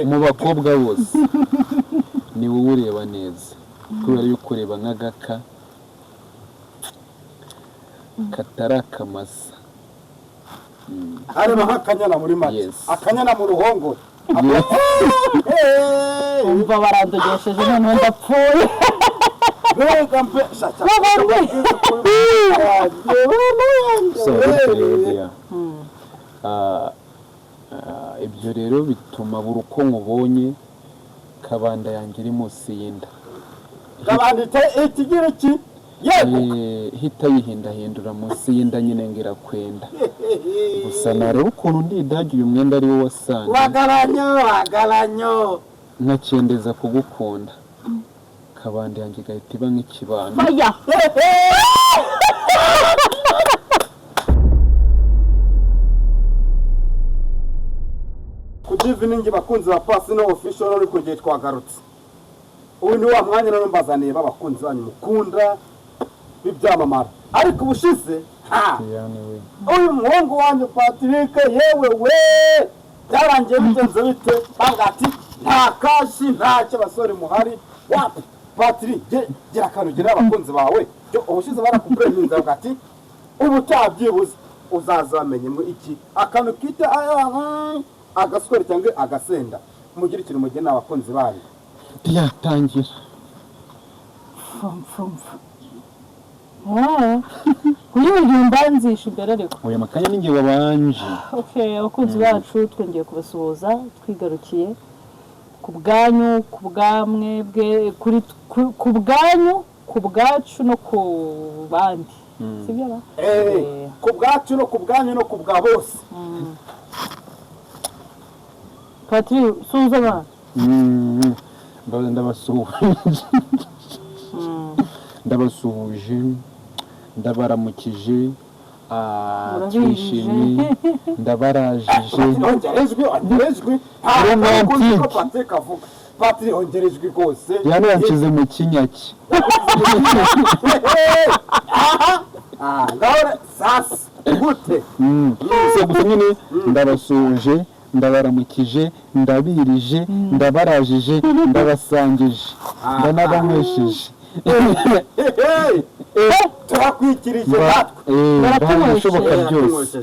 mu bakobwa bose ni wowe ureba neza kubera yuko ureba nk'agaka katari akamasa areba nk'akanyana muri make akanyana mu ruhongore umva barandogesheje noneho ndapfuye ibyo rero bituma buri uko nkubonye kabanda yanjye iri munsi y'inda kabanda ikigira iki hita yihindahindura munsi y'inda nyine ngo irakwenda gusa nareba ukuntu ndidage uyu mwenda ari wo wasanze wagaranyo nkakendeza kugukunda kabanda yanjye igahita iba nk'ikibano kudiviningi bakunzi ba Pasino official ari kugeye twagarutse uyu ni wa mwanya none mbazaniye babakunzi banyu mukunda bibyamamara ariko ubushize uyu muhungu wanyu Patrick yewe we byarangiye bitenze bite bangati nta kashi ntacyo basore muhari wapi Patrick gira akantu gira abakunzi bawe ubushize barakupreminza bangati ubu tabyibuze uzazamenye mu iki akantu kite agaswere cyangwa agasenda mugira ikintu mugena abakunzi bari yatangira kuyugira imbanzisha imbere ariko oya makanya ninjye babanje abakunzi bacu twongeye kubasuhuza twigarukiye ku bwanyu ku bwamwe bwe ku bwanyu ku bwacu no ku bandi sibyo ba ku bwacu no ku bwanyu no ku bwa bose Patrick suza ba ndabasuhuje ndabaramukije twishimye ndabarajije ongerejwe Patrick ongerejwe rwose yano yanshyize mu kinyaki ngaho sasa gute gusa nyine ndabasuhuje ndabaramukije ndabirije ndabarajije ndabasangije ndanabanywesheje turakwikirije natwe barashoboka byose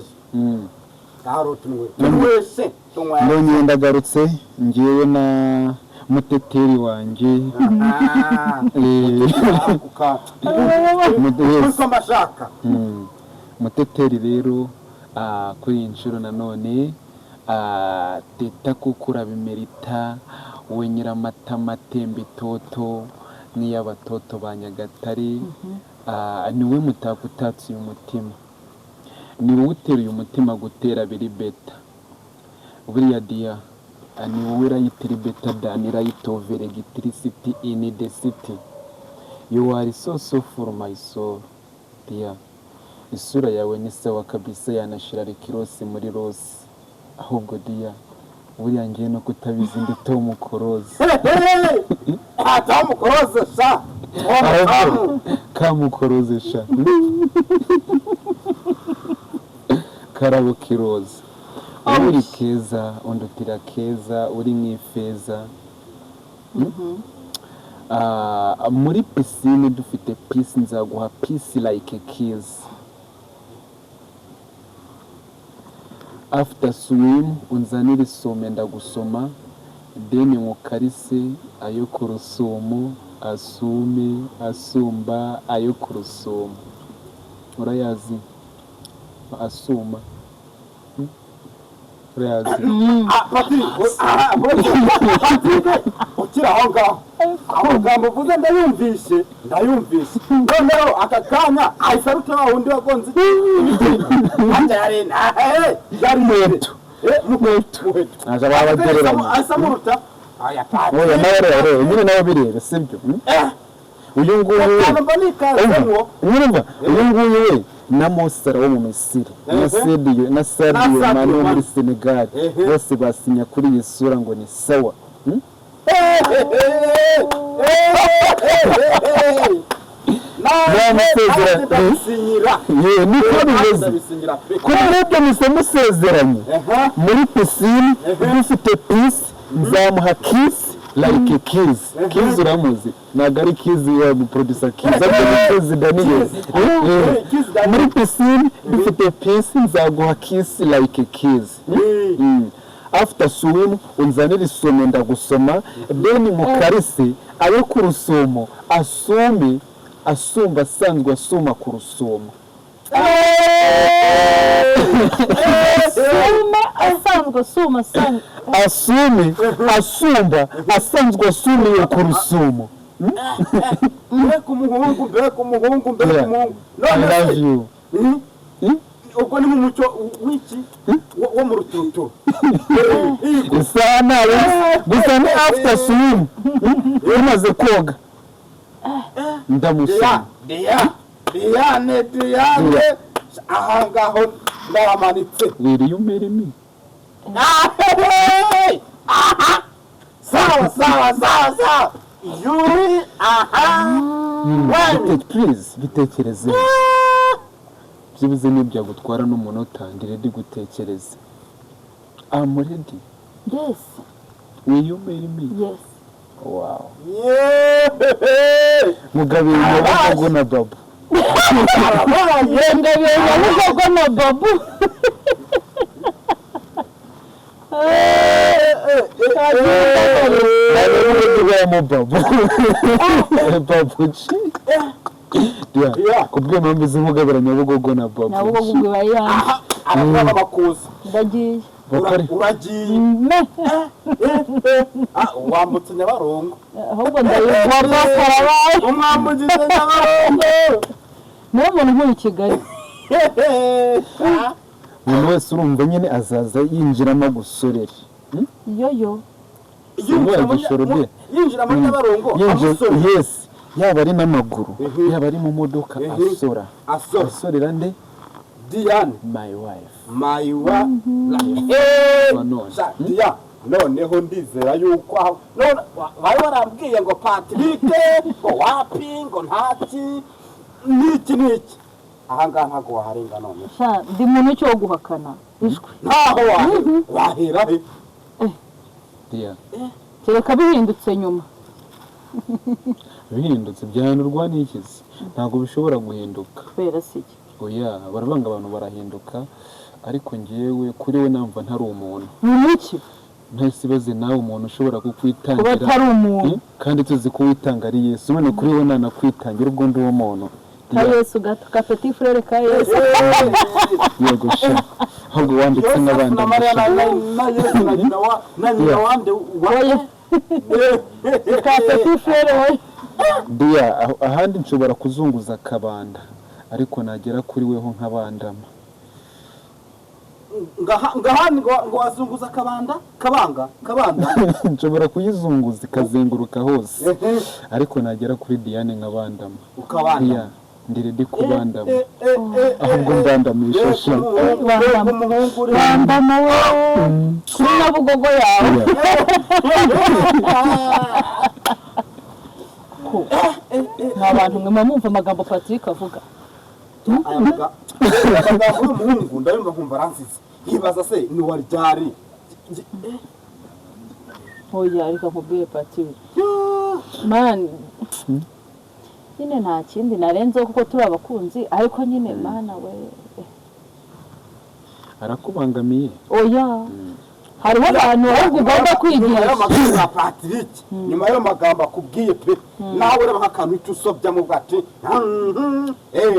none ndagarutse ngewe na muteteri wanjye muteteri rero kuri iyi nshuro nanone teta kuko urabimerita we nyiramatama atemba itoto n'iy'abatoto ba Nyagatare niwe mutaka utatse uyu mutima ni wowe uteruye umutima gutera biri beta buriya diya ni wowe urayitiri beta dani right of electricity in the city you are so for my soul diya isura yawe ni sawa kabisa yanashira rikirose muri rose ahubwo diya buriya ngiye no kutabizi ndi Tom Close Tom Close sha Kamuclose sha karabo kiroza uri keza undutira keza uri mwifeza muri pisine dufite peace nzaguha peace like a kiss after swim unzanira isume ndagusoma deni mukarise ayo ku rusumo asume asumba ayo ku rusumo urayazi asuma urayazi ukira aho ngaho amagambo uvuze ndayumvishe noneho aka kanya ahise aruta wa wundi wagonze anja yarena yari muheto aza babagereranya asa muruta oya nawe nyine nawe birebe sibyo uyu nguyu we na Mosera wo mu Misiri na Sadio Mane wo muri Senegal bose basinya kuri iyi sura ngo ni sawa namusezeranye ndabisinyira niko bimeze kuri mwebwe mwese musezeranye muri pisine dufite pisi nzamuha kisi like kizi uramuzi ntabwo ari kizi ya producer kizi ariko ni kizi Daniel muri pisine dufite pisi nzaguha kisi like kizi after swim unzanira isumo ndagusoma then mukarise ayo ku rusumo asumba asanzwe asuma ku rusumo asumba asanzwe asumiye ku rusumo mbega umuhungu I love you ubwo ni mu mucyo w'iki wo mu rututu isaha nawe gusa ni after swim umaze koga ndamusoma Diane aha ngaho ndamanitse will you marry me sawa yuri please bitekereze byibuze n'ibyagutwara n'umunota ndi ready gutekereza I'm ready Yes. will you marry me Yes. wow yeah Mugabira Nyabugogo na Babu Mugabira Nyabugogo na Babu kubwe mpamvu z'Mugabira Nyabugogo na Babu Nyabugogo bibaye abakobwa bakuza ndagiye uragiye wambutse Nyabarongo ahubwo ndayigomba karabaye umwambugize Nyabarongo niyo muntu nk'uyu Kigali umuntu wese urumva nyine azaza yinjiramo gusorera yoyo yinjira muri Nyabarongo yes yaba ari n'amaguru yaba ari mu modoka asorera nde Diane my wife Diane noneho ndizera yuko none bari barambwiye ngo Patrick ngo wapi ngo ntaki niki aha ngaha ntago waharenga none ndi muntu cyo guhakana ishwe ntaho wahera he kereka bihindutse nyuma bihindutse byahanurwa n'ikizi ntabwo bishobora guhinduka kubera siki oya barabanga abantu barahinduka ariko ngewe kuri we namva ntari umuntu n'iki ntasibaze nawe umuntu ushobora kukwitangira kuba atari umuntu kandi tuzi ko witanga ari Yesu none kuri we nanakwitangira ubwo ndi umuntu ka Yesu gato ka petit frère ka Yesu yego sha ahubwo wanditse n'abandi na nyina wande ka petit frère we dia ahandi nshobora kuzunguza akabanda ariko nagera kuri weho nk'abandama ngahani ngo wazunguza kabanda nshobora kuyizunguza ikazenguruka hose ariko nagera kuri Diane nk'abandama ukabanda ndi ready kubandama ahubwo ndandamisha sha bandama we kuri Nyabugogo yawe n'abantu mwe mumva amagambo Patrick avuga umuhungu ndabimva nkumva aransize yibaza se ni waryari oya ariko nkubwire Patrick man nyine nta kindi narenzeho kuko turi abakunzi ariko nyine mana we arakubangamiye oya hariho abantu ahubwo ugomba kwigisha Patrick nyuma y'ayo magambo akubwiye pe nawe ureba nk'akantu usobya mu bwati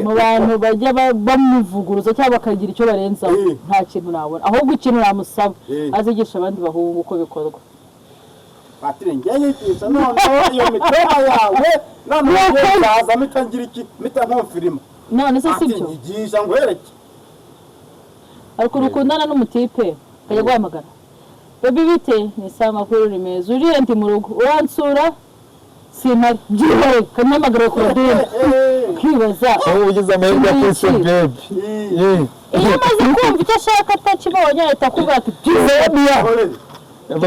mu bantu bajya bamuvuguruza cyangwa bakagira icyo barenzaho nta kintu nabona ahubwo ikintu namusaba azigisha abandi bahungu uko bikorwa Patrick njye yigisha noneho iyo mitoma yawe noneho nzaza mitangira iki mitankomfirima none se sibyo yigisha nkwereke ariko urukundana n'umutipe kajya guhamagara baby bite ni sawa makuru ni meza uriye ndi mu rugo uransura simari byihore kanyamagara ku radine kwibaza aho ugize amahirwe y'isi baby iyo maze kumva icyo ashaka atakibonye ahita akubwira ati byihore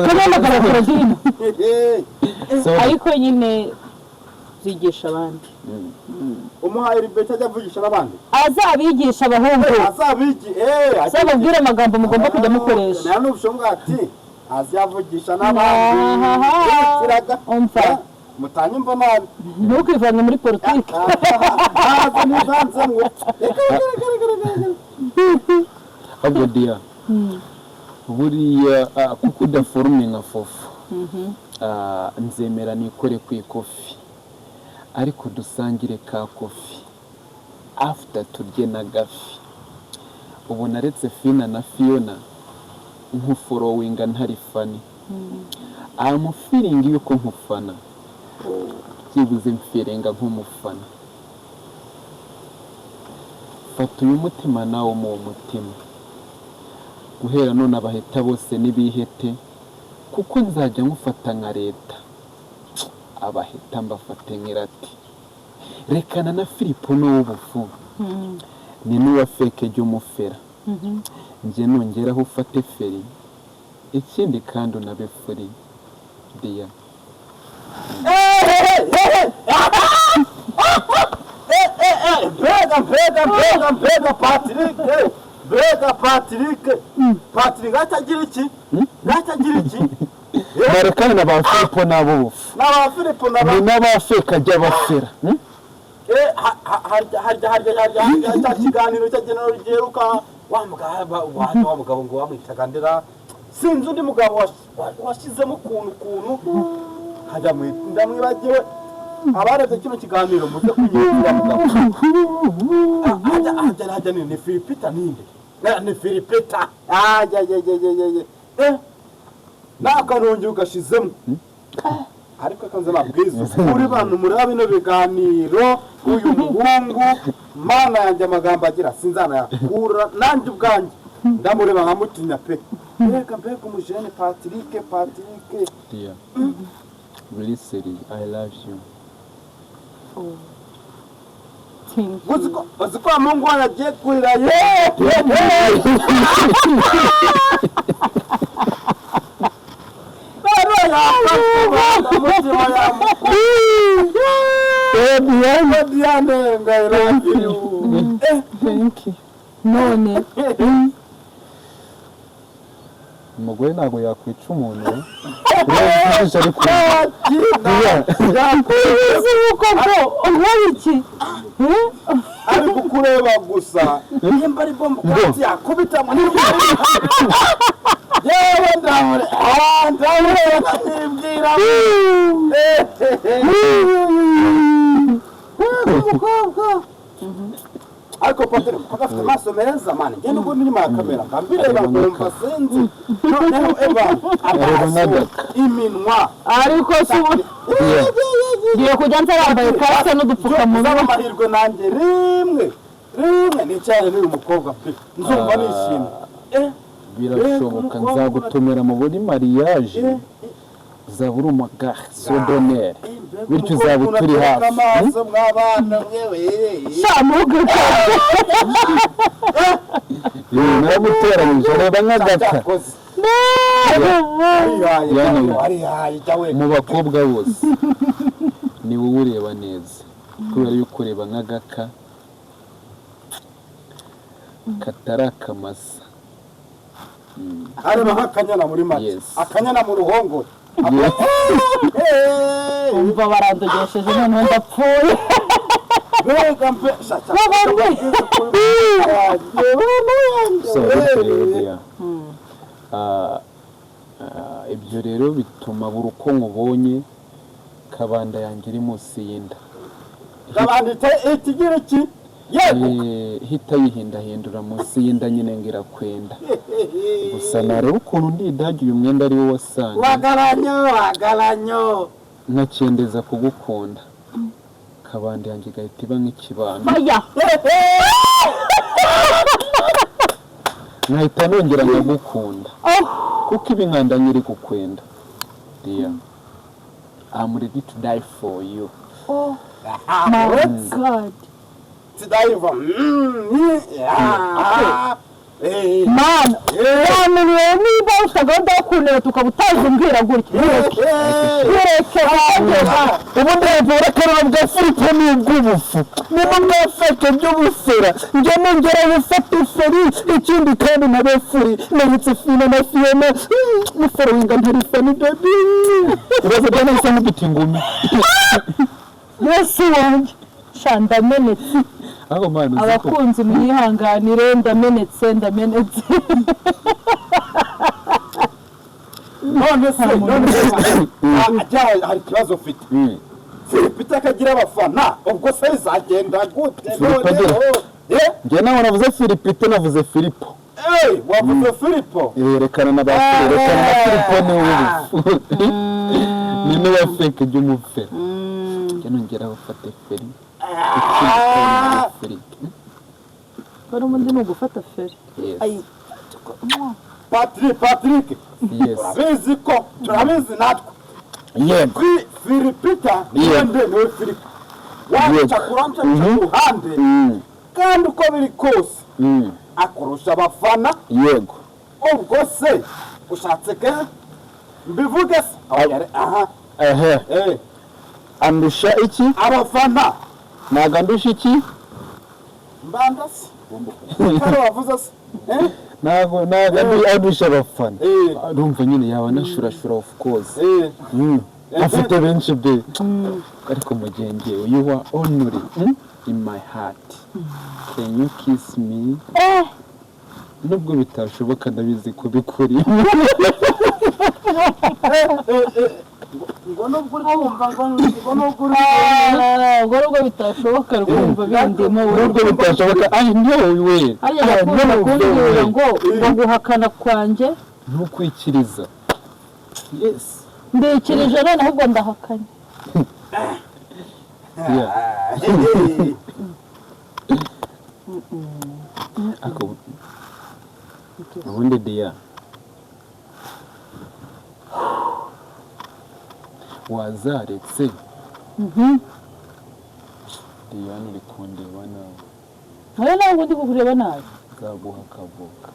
kanyamagara ku radine ariko nyine azabyigisha abandi umuhaye liberty ajya avugisha n'abandi azabigisha abahungu azababwire amagambo mugomba kujya mukoresha nta n'ubushoboka ati azavugisha n'abandi umva mutanyumva nabi ntukivanye muri politiki ahubwo diya buriya kuko udaforume nka fofu nzemera nikore ku ikofi ariko dusangire ka kofi after turye na gafi ubu naretse Fina na Fiona nk'uforowinga ntari fani amufiringi yuko nkufana byibuze mfirenga nk'umufana fata uyu mutima nawo mu mutima guhera none abaheta bose nibihete kuko nzajya nkufata nka leta abaheta mbafate nk'irati rekana na Filipo n'ubufu ni n'uwa feke ry'umufera njye nongeraho ufate feri ikindi kandi unabe furi diya Patrick atagira iki barekane na ba Filipo n'abo bufu ni n'aba feke ajya bafera harya kiganiro cyagenewe rugeruka wa mugabo ngo wamwitaga ndera sinzi undi mugabo washyizemo ukuntu hajya ndamwibagiwe abarebye kino kiganiro muze kunyura mugabo hajya ni Filipita ninde ni Filipita n'akanongera ugashizemo ariko akanze nabwiza uri bantu muri bino biganiro uyu muhungu mana yanjye amagambo agira sinzanayakura nanjye ubwanjye ndamureba nkamutinya pe mbega umujene Patrick dear really serious I love you uzi ko mungu wanagiye kurira none umugore ntabwo yakwica umuntu ari kukureba gusa nimba ari bombo kandi yakubita muri yewe ndamureba nibwira umukobwa ariko Patrick agafite amaso meza mani ngende ubwo nyuma ya kamera kambireba ngomba senzi noneho amaso iminwa ariko subu ngiye kujya nzambaye kase n'udupfukamunwa amahirwe nanjye rimwe nicyane n'uyu mukobwa pe nzumva nishimye birashoboka nzagutumira mu buri mariage zaburi umugare sodonere bityo uzaba turi hafi amaso mwabana mwewe shamuge naraguteranyije reba nk'agata mu bakobwa bose ni wowe ureba neza kubera yuko ureba nk'agaka katari akamasa areba nk'akanyana muri make akanyana mu ruhongore umva barandogesheje noneho ndapfuye ibyo rero bituma buri uko nkubonye kabanda yanjye iri munsi y'inda ikigira iki hita yihindahindura munsi y'inda nyine ngo irakwenda gusa nareba ukuntu ndidage uyu mwenda ari wo wasanze wagaranyo nkakendeza kugukunda kabanda yanjye igahita iba nk'ikibando nkahita nongera nkagukunda kuko ibinkanda nyiri kukwenda dear I'm ready to die for you my God tidaiva mana wamenye niba ufite gahunda yo kunera tukaba utazumbwira gutya bireke ubundi revura kararo bwa filipo ni ubw'ubufu niba mwafashe by'ubufera njye nongera gufata iferi ikindi kandi na befuri nabitse fina na fiyona muforowinga ntarifani bebi ibibazo bya nahise nk'uduta ingumi yesu wanjye sha ndamenetse abakunzi mwihanganire ndamenetse none se hari ikibazo ufite Philip akagira abafana ubwo se bizagenda gute njye nawe navuze Philip navuze Filipo wavuze Filipo yerekana na Filipo ni ubufu ni niba fake by'umufera njye nongera ufate feri bari umundi ni ugufata feri Patrick turabizi ko turabizi natwe yego Philipita niwe Philip waca kuramca kuruhande kandi uko biri kose akurusha abafana yego ubwo se ushatse ke mbivuge se andusha iki abafana naga andusha iki mbandase kare wavuze se nago andusha abafana urumva nyine yaba nashurashura of course afite benshi be ariko mugenge you are honored in my heart can you kiss me nubwo bitashoboka ndabizi ko bikuri ngo nubwo urumva ngo bitashoboka rwumva bindimo nubwo bitashoboka I know we ngo guhakana kwanjye ntukwikiriza yes ndikirije none ahubwo ndahakanye ubundi dia wazaretse Diane uri kundeba nawe ntabwo ndi kukureba nabi nzaguha akavuka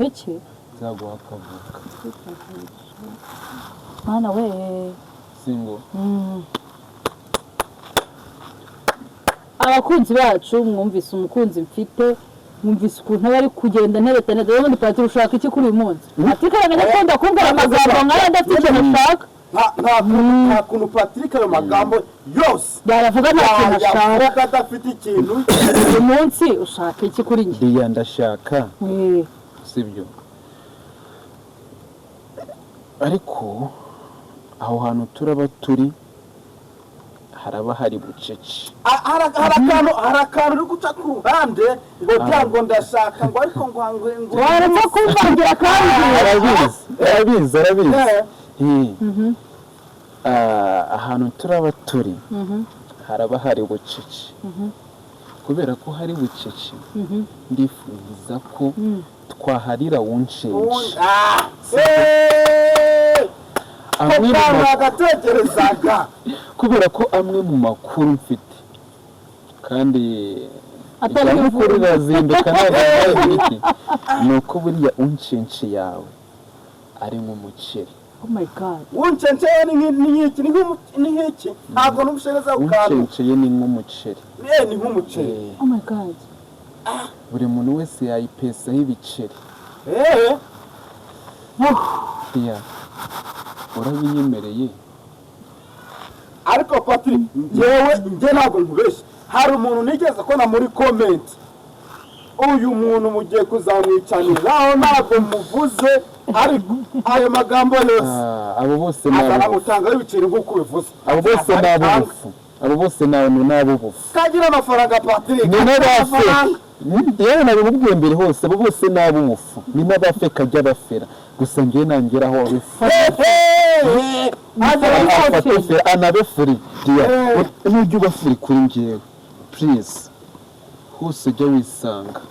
iki nzaguha akavuka mwana we singo abakunzi bacu mwumvise umukunzi mfite mwumvise ukuntu aba ari kugenda ntereta neza ubundi Patiri ushaka iki kuri uyu munsi ati karanga gakunda kumbwira amagambo nk'aya ndafite ikintu ashaka nta kuntu Patrick ayo magambo yose yaravuga nta kintu ashaka adafite ikintu uyu munsi ushaka iki kuri njye Diya ndashaka sibyo ariko aho hantu turaba turi haraba hari bucece hari akantu uri guca ku ruhande ngo byango ndashaka ngo ariko ngo warimo kumvangira kandi arabizi ahantu turaba turi haraba hari bucece kubera ko hari bucece ndifuza ko twaharira wunshenje kubera ko amwe mu makuru mfite kandi iby'amakuru irazinduka ntabwo iki ni uko buriya unshenshi yawe ari nk'umuceri oh my god unshenshi ni nk'iki ni nk'iki ntabwo n'ubushereza ukanda unshenshi ye ni nk'umuceri ni nk'umuceri oh my god buri muntu wese yayipesaho ibiceri ya urabinyemereye ariko Patrick njye ntabwo nkubeshya hari umuntu nigeze ko na muri comment uyu muntu mugiye kuzamwicaniraho ntabwo muvuze ariko ayo magambo yose abo bose azamutangaho ibiceri nk'uko ubivuze abo bose ni ab'ubufu abo bose ni ab'ubufu kagira amafaranga Patrick ni n'abafeka yewe nabimubwiye mbere hose abo bose ni ab'ubufu ni n'abafeka ajya bafera gusa njye nangeraho wabifura anabefuri nujya ubafuri kuri njyewe please hose ujya wisanga